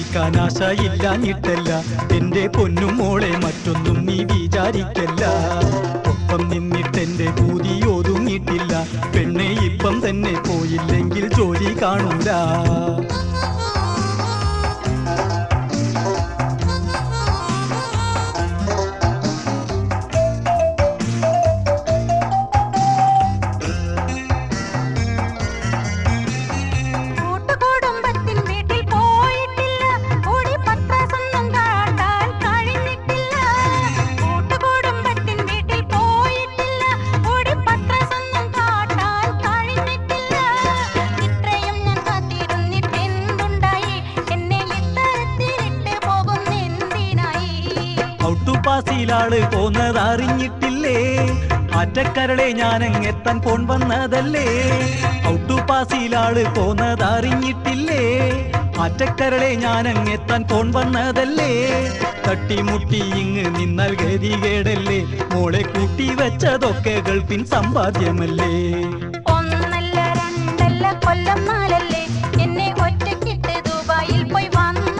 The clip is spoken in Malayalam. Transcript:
നിൽക്കാൻ ആശയില്ലാഞ്ഞിട്ടല്ല എന്റെ പൊന്നുമോളെ, മറ്റൊന്നും നീ വിചാരിക്കല്ല. ഒപ്പം നിന്നിട്ടെന്റെ കൂതി ഒതുങ്ങിയിട്ടില്ല പെണ്ണെ, ഇപ്പം തന്നെ പോയില്ലെങ്കിൽ ജോലി കാണൂല. ാള് പോന്നതറിഞ്ഞിട്ടില്ലേ, ആറ്റക്കരളെ ഞാനങ്ങെത്താൻ ഫോൺ വന്നതല്ലേ. ഔട്ടുപാസിലാള് പോന്നതറിഞ്ഞിട്ടില്ലേ, ആറ്റക്കരളെ ഞാനങ്ങെത്താൻ ഫോൺ വന്നതല്ലേ. തട്ടിമുട്ടി ഇങ്ങ് നിന്നാൽ ഗതികേടല്ലേ, മോളെ കൂട്ടി വെച്ചതൊക്കെ ഗൾഫിൻ സമ്പാദ്യമല്ലേ. ഒന്നല്ല രണ്ടല്ല കൊല്ലം